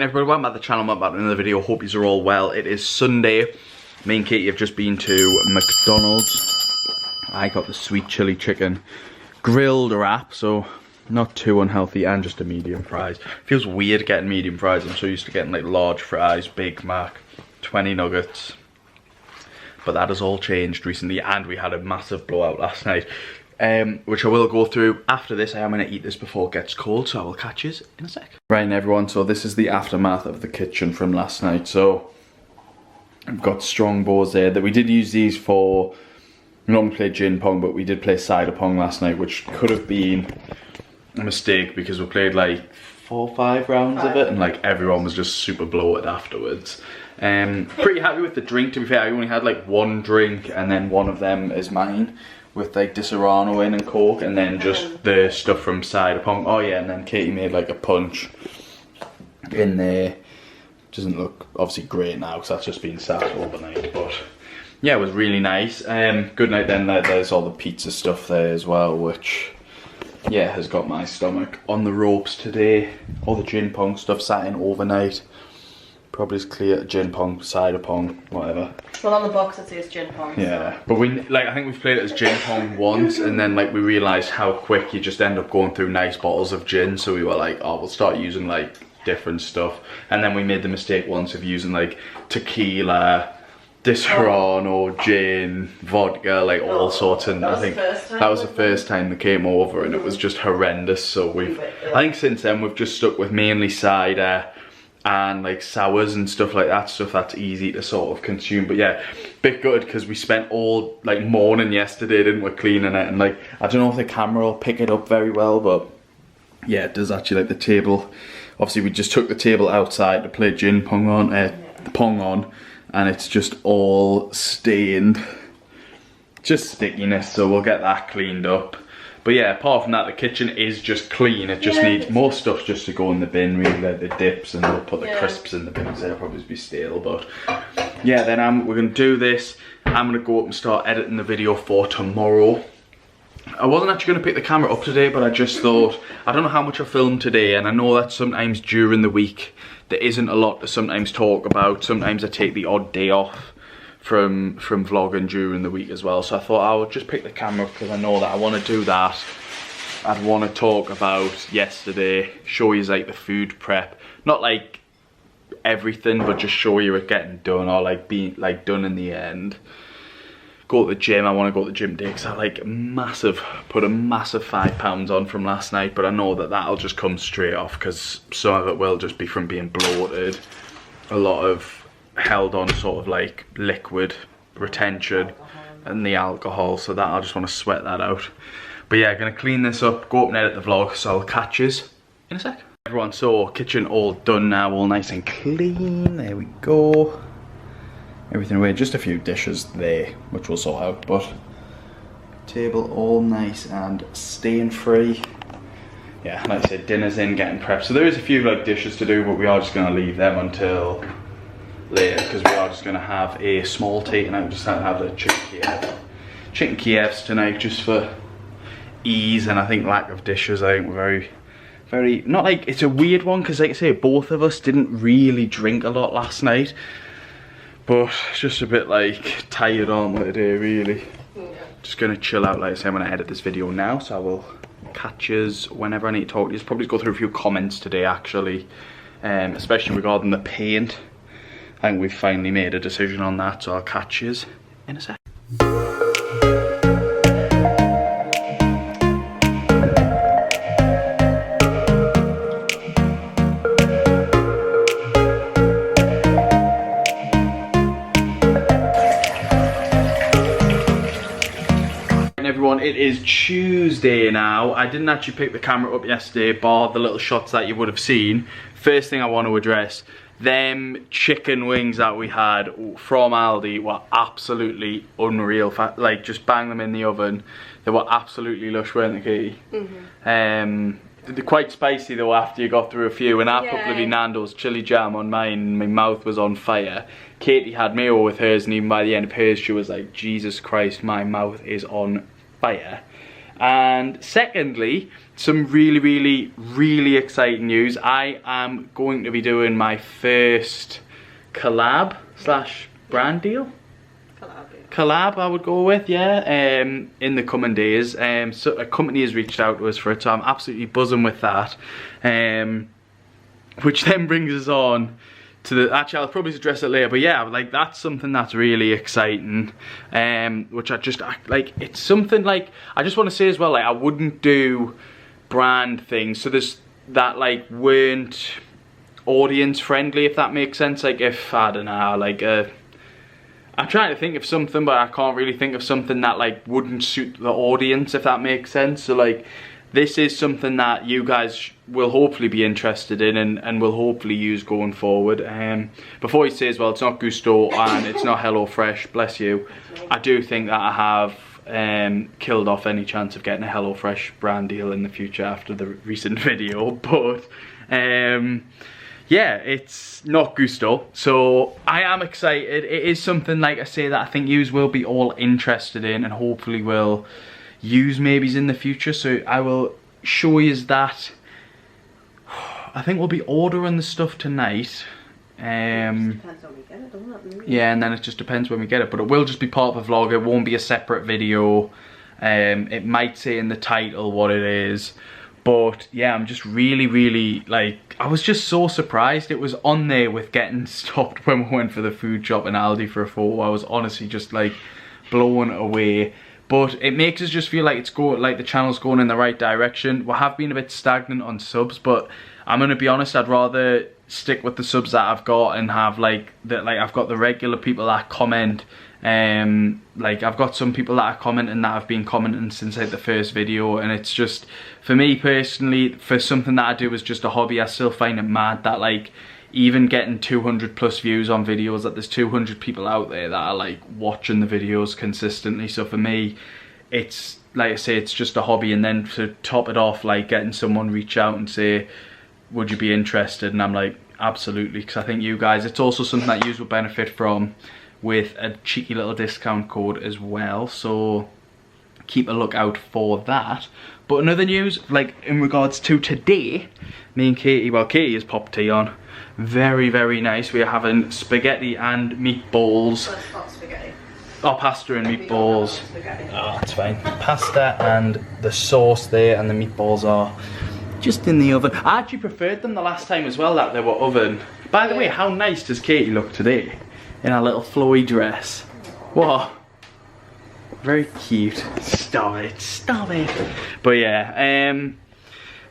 Everybody, welcome back to the channel, welcome back to another video. Hope you're all well. It is Sunday. Me and Katie have just been to McDonald's. I got the sweet chili chicken grilled wrap, so not too unhealthy, and just a medium fries. Feels weird getting medium fries. I'm so used to getting like large fries, Big Mac, 20 nuggets. But that has all changed recently, and we had a massive blowout last night. Which I will go through after this. I am going to eat this before it gets cold, so I will catch you in a sec. Right everyone, so this is the aftermath of the kitchen from last night. So I've got strong bows there. That we did use these for, we normally play gin pong, but we did play cider pong last night, which could have been a mistake because we played like 4 or 5 rounds of it, and like everyone was just super bloated afterwards. Pretty happy with the drink, to be fair. I only had like 1 drink, and then one of them is mine, with like Disaronno in and Coke, and then just the stuff from cider pong. Oh yeah, and then Katie made like a punch in there. Doesn't look obviously great now because that's just been sat overnight, but yeah, it was really nice. Good night then. There's all the pizza stuff there as well, which yeah, has got my stomach on the ropes today. All the gin pong stuff sat in overnight. Probably is clear, gin pong, cider pong, whatever. Well, on the box it says gin pong. Yeah, so. But we, like, I think we've played it as gin pong once, and then like we realised how quick you just end up going through nice bottles of gin, so we were like, oh, we'll start using like different stuff. And then we made the mistake once of using like tequila, Disaronno, gin, vodka, like all sorts, and I think that was the first time they came over, and it was just horrendous. So I think since then we've just stuck with mainly cider and like sours and stuff like that, stuff that's easy to sort of consume. But yeah, bit good because we spent all like morning yesterday, didn't we, cleaning it, and like I don't know if the camera will pick it up very well, but yeah, it does actually. Like the table, obviously we just took the table outside to play gin pong on, the pong on, and it's just all stained, just stickiness, so we'll get that cleaned up. But yeah, apart from that, the kitchen is just clean. It just needs more stuff just to go in the bin, really, like the dips, and we'll put the crisps in the bins. They'll probably be stale, but yeah, then we're gonna do this. I'm gonna go up and start editing the video for tomorrow. I wasn't actually gonna pick the camera up today, but I just thought, I don't know how much I filmed today, and I know that sometimes during the week, there isn't a lot to sometimes talk about. Sometimes I take the odd day off from vlogging during the week as well, so I thought I would just pick the camera up because I know that I want to do that. I'd want to talk about yesterday, show you like the food prep, not like everything, but just show you it getting done, or like being like done in the end. Go to the gym. I want to go to the gym today because I like put a massive 5 pounds on from last night, but I know that that'll just come straight off because some of it will just be from being bloated. A lot of held on sort of like liquid retention and the alcohol, so that I just want to sweat that out. But yeah, gonna clean this up, go up and edit the vlog, so I'll catch you in a sec. Everyone, so kitchen all done now, all nice and clean. There we go. Everything away, just a few dishes there, which we'll sort out, but table all nice and stain free. Yeah, like I said, dinner's in, getting prepped. So there is a few like dishes to do, but we are just gonna leave them until later because we are just going to have a small tea, and I just have the chicken Kievs tonight just for ease, and I think lack of dishes. I think we're very, not like, it's a weird one because like I say, both of us didn't really drink a lot last night, but just a bit like tired on with today really. Just going to chill out. Like I say, I'm going to edit this video now, so I will catch yous whenever I need to talk to you. Probably go through a few comments today actually, especially regarding the paint. I think we've finally made a decision on that, so I'll catch yous in a sec. Everyone, it is Tuesday now. I didn't actually pick the camera up yesterday, bar the little shots that you would have seen. First thing I want to address, them chicken wings that we had from Aldi were absolutely unreal. Like, just bang them in the oven. They were absolutely lush, weren't they, Katie? They're quite spicy though after you got through a few, and I put bloody Nando's chili jam on mine. My mouth was on fire. Katie had mayo with hers, and even by the end of hers she was like, Jesus Christ, my mouth is on fire. And secondly, some really exciting news. I am going to be doing my first collab slash brand deal. Collab I would go with, yeah, in the coming days. So a company has reached out to us for it, so I'm absolutely buzzing with that. Which then brings us on to the, actually I'll probably address it later, but yeah, like that's something that's really exciting. Which I just, like, it's something like, I just want to say as well, like I wouldn't do brand things, so there's that like weren't audience friendly, if that makes sense. Like if, I don't know, like I'm trying to think of something, but I can't really think of something that like wouldn't suit the audience, if that makes sense. So like this is something that you guys will hopefully be interested in and will hopefully use going forward. Before you say as well, it's not Gusto and it's not HelloFresh, bless you. I do think that I have killed off any chance of getting a HelloFresh brand deal in the future after the recent video, but yeah, it's not Gusto, so I am excited. It is something, like I say, that I think yous will be all interested in and hopefully will use maybe in the future, so I will show yous that. I think we'll be ordering the stuff tonight. Depends when we get it, doesn't it, really? Yeah, and then it just depends when we get it, but it will just be part of the vlog. It won't be a separate video. It might say in the title what it is. But yeah, I'm just really, like, I was just so surprised it was on there with getting stopped when we went for the food shop in Aldi for a photo. I was honestly just like blown away. But it makes us just feel like it's like the channel's going in the right direction. We have been a bit stagnant on subs, but I'm gonna be honest, I'd rather stick with the subs that I've got and have like that. Like I've got the regular people that comment. Like I've got some people that are commenting that have been commenting since like the first video, and it's just, for me personally, for something that I do as just a hobby, I still find it mad that like even getting 200 plus views on videos, that there's 200 people out there that are like watching the videos consistently. So for me, it's like I say, it's just a hobby, and then to top it off, like getting someone reach out and say, would you be interested? And I'm like, absolutely, because I think you guys, it's also something that you will benefit from, with a cheeky little discount code as well, so keep a lookout for that. But another news, like in regards to today, me and Katie, well, Katie has popped tea on, very nice. We are having spaghetti and meatballs. So it's not spaghetti. Oh, pasta and meatballs. Oh, that's fine. Pasta and the sauce there, and the meatballs are just in the oven. I actually preferred them the last time as well, that they were oven. By the way, how nice does Katie look today? In a little flowy dress. What? Very cute. Stop it. But yeah,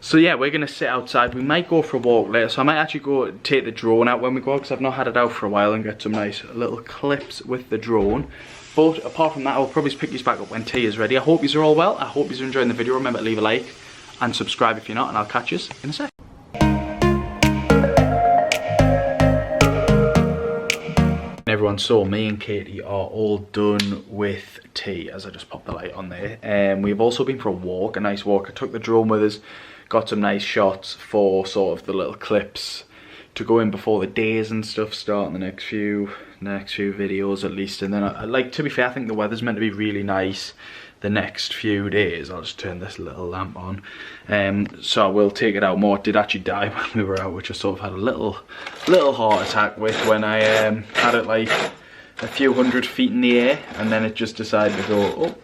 so yeah, we're gonna sit outside. We might go for a walk later, so I might actually go take the drone out when we go, because I've not had it out for a while, and get some nice little clips with the drone. But apart from that, I'll probably pick these back up when tea is ready. I hope you're all well. I hope you're enjoying the video. Remember to leave a like and subscribe if you're not, and I'll catch you in a sec. Everyone, so me and Katie are all done with tea, as I just popped the light on there. We've also been for a walk, a nice walk. I took the drone with us, got some nice shots for sort of the little clips to go in before the days and stuff start in the next few videos at least. And then like, to be fair, I think the weather's meant to be really nice the next few days. I'll just turn this little lamp on, so I will take it out more. It did actually die when we were out, which I sort of had a little heart attack with when I had it like a few hundred feet in the air, and then it just decided to go, oh,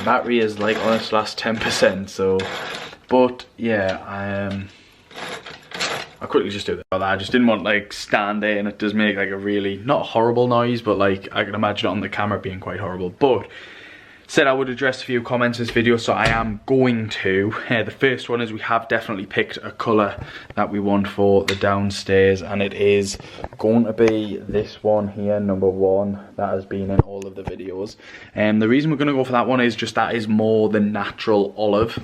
battery is like on its last 10%. So, but yeah, I'll quickly just do that. I just didn't want to like stand there, and it does make like a really, not horrible noise, but like I can imagine it on the camera being quite horrible. But said I would address a few comments in this video, so I am going to. The first one is, we have definitely picked a colour that we want for the downstairs, and it is going to be this one here, number 1, that has been in all of the videos. And the reason we're going to go for that one is just that is more the natural olive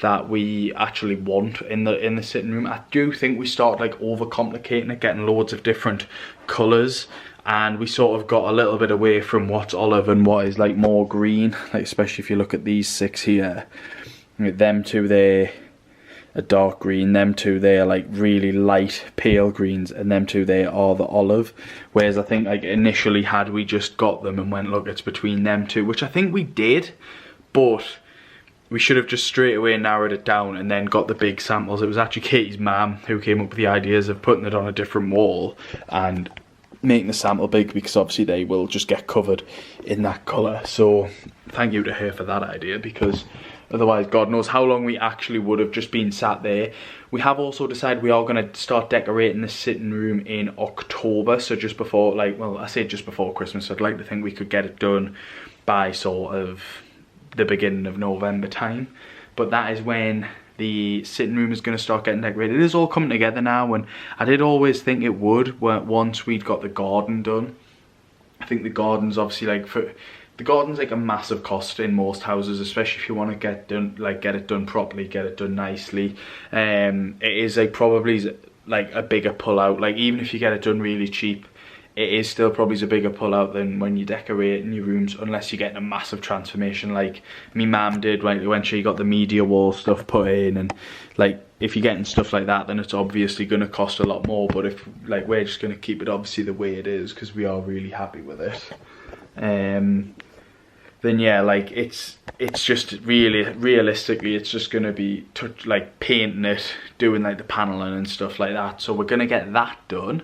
that we actually want in the sitting room. I do think we started like overcomplicating it, getting loads of different colours, and we sort of got a little bit away from what's olive and what is like more green, like especially if you look at these 6 here. Them two there are dark green, them two there are like really light pale greens, and them two there are the olive. Whereas I think like initially, had we just got them and went, look, it's between them two, which I think we did, but we should have just straight away narrowed it down and then got the big samples. It was actually Katie's mum who came up with the ideas of putting it on a different wall and making the sample big, because obviously they will just get covered in that colour. So thank you to her for that idea, because otherwise God knows how long we actually would have just been sat there. We have also decided we are going to start decorating the sitting room in October, so just before, like, well, I say just before Christmas. I'd like to think we could get it done by sort of the beginning of November time, but that is when the sitting room is going to start getting decorated. It is all coming together now, and I did always think it would once we'd got the garden done. I think the garden's obviously the garden's like a massive cost in most houses, especially if you want to get it done properly, get it done nicely. It is like probably like a bigger pull out. Like even if you get it done really cheap, it is still probably a bigger pull out than when you decorate in your rooms, unless you're getting a massive transformation like me mum did when she got the media wall stuff put in. And like if you're getting stuff like that, then it's obviously going to cost a lot more. But if like we're just going to keep it obviously the way it is, because we are really happy with it, then yeah, like it's just really realistically it's just going to be like painting it, doing like the paneling and stuff like that. So we're going to get that done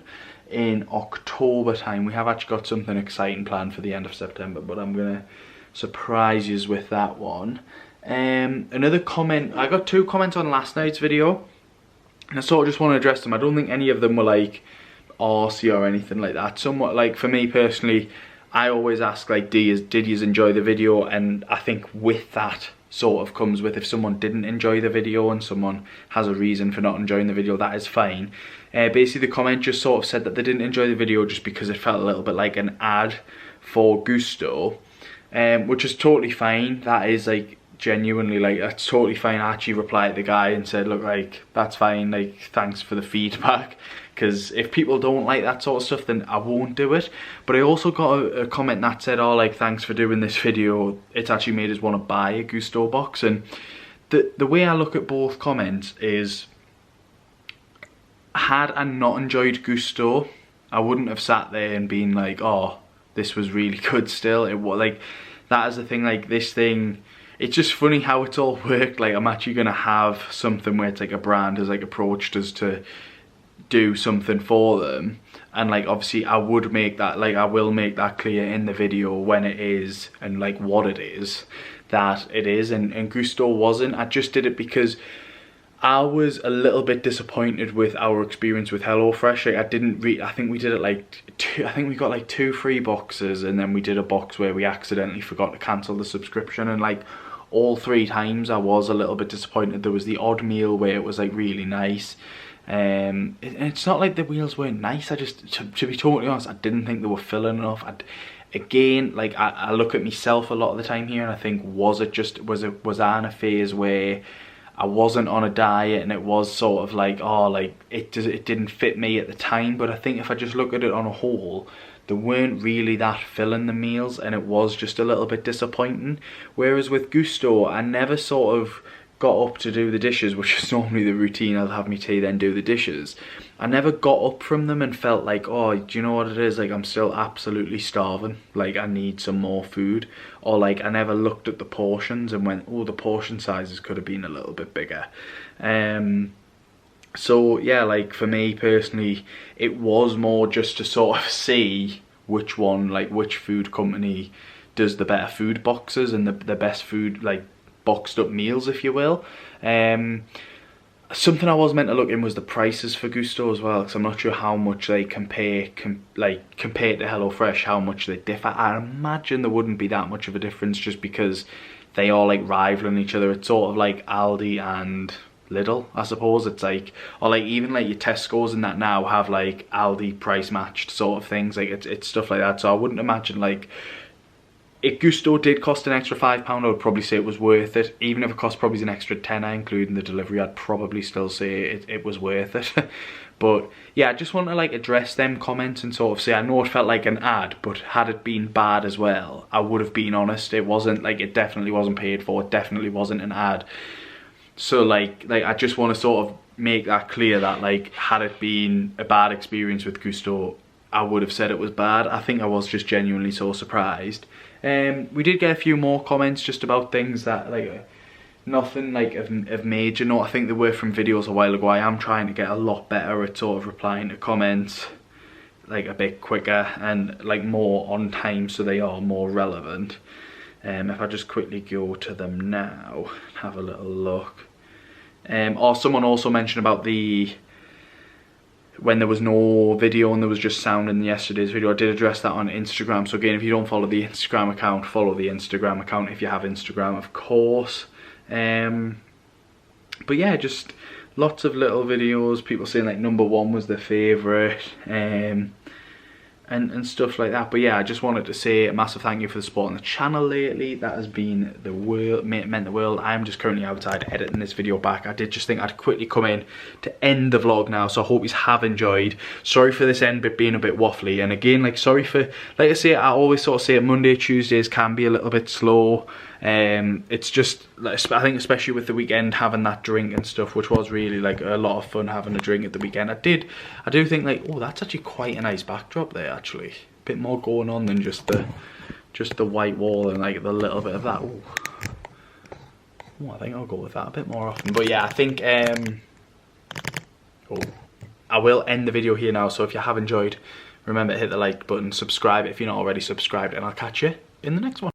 in October time. We have actually got something exciting planned for the end of September, but I'm gonna surprise you with that one. Another comment, I got 2 comments on last night's video, and I sort of just want to address them. I don't think any of them were like arsey or anything like that. Somewhat like, for me personally, I always ask like, did you enjoy the video? And I think with that sort of comes with, if someone didn't enjoy the video and someone has a reason for not enjoying the video, that is fine. Basically the comment just sort of said that they didn't enjoy the video just because it felt a little bit like an ad for Gousto, which is totally fine. That is like genuinely like, that's totally fine. I actually replied to the guy and said, look, like that's fine, like thanks for the feedback, because if people don't like that sort of stuff then I won't do it. But I also got a comment that said, oh, like thanks for doing this video, it's actually made us want to buy a Gousto box. And the way I look at both comments is, had I not enjoyed Gousto, I wouldn't have sat there and been like, oh, this was really good still. It was like, that is the thing, like this thing, it's just funny how it's all worked. Like I'm actually gonna have something where it's like a brand has like approached us to do something for them, and like obviously I would make that, like I will make that clear in the video when it is and like what it is that it is. And Gousto wasn't. I just did it because I was a little bit disappointed with our experience with HelloFresh. Like I think we did it like I think we got like 2 free boxes, and then we did a box where we accidentally forgot to cancel the subscription, and like all 3 times I was a little bit disappointed. There was the odd meal where it was like really nice. It's not like the meals weren't nice, I just, to be totally honest, I didn't think they were filling enough. Again, like I look at myself a lot of the time here and I think, was I in a phase where I wasn't on a diet and it was sort of like, oh, like it didn't fit me at the time. But I think if I just look at it on a whole, there weren't really that filling the meals, and it was just a little bit disappointing. Whereas with Gousto, I never sort of got up to do the dishes, which is normally the routine. I'll have my tea, then do the dishes. I never got up from them and felt like, oh, do you know what it is? Like I'm still absolutely starving. Like I need some more food. Or like I never looked at the portions and went, oh, the portion sizes could have been a little bit bigger. So yeah, like for me personally, it was more just to sort of see which one, like which food company does the better food boxes and the best food, like boxed up meals, if you will. Something I was meant to look in was the prices for Gousto as well, because I'm not sure how much they compared to HelloFresh, how much they differ. I imagine there wouldn't be that much of a difference, just because they are like rivaling each other. It's sort of like Aldi and Lidl, I suppose. It's like, or like even like your Tesco's and that now have like Aldi price matched sort of things. Like it's stuff like that. So I wouldn't imagine, like, if Gousto did cost an extra £5, I would probably say it was worth it. Even if it cost probably an extra tenner, including the delivery, I'd probably still say it was worth it. But yeah, I just want to like address them comments and sort of say, I know it felt like an ad, but had it been bad as well, I would have been honest. It wasn't like, it definitely wasn't paid for. It definitely wasn't an ad. So like I just want to sort of make that clear that like, had it been a bad experience with Gousto, I would have said it was bad. I think I was just genuinely so surprised. We did get a few more comments just about things that like nothing like of major note. I think they were from videos a while ago. I am trying to get a lot better at sort of replying to comments like a bit quicker and like more on time, so they are more relevant. If I just quickly go to them now, have a little look. Or someone also mentioned about when there was no video and there was just sound in yesterday's video. I did address that on Instagram. So again, if you don't follow the Instagram account, follow the Instagram account if you have Instagram, of course. But yeah, just lots of little videos, people saying like #1 was their favourite, and stuff like that. But yeah, I just wanted to say a massive thank you for the support on the channel lately. That has been the world, meant the world. I'm just currently outside editing this video back. I did just think I'd quickly come in to end the vlog now, so I hope you have enjoyed. Sorry for this end bit being a bit waffly, and again, like, sorry for, like I say, I always sort of say it, Monday, Tuesdays can be a little bit slow. It's just, I think especially with the weekend, having that drink and stuff, which was really like a lot of fun having a drink at the weekend. I do think like, oh, that's actually quite a nice backdrop there actually. A bit more going on than just the white wall and like the little bit of that. Ooh. Oh, I think I'll go with that a bit more often. But yeah, I think I will end the video here now. So if you have enjoyed, remember to hit the like button, subscribe if you're not already subscribed, and I'll catch you in the next one.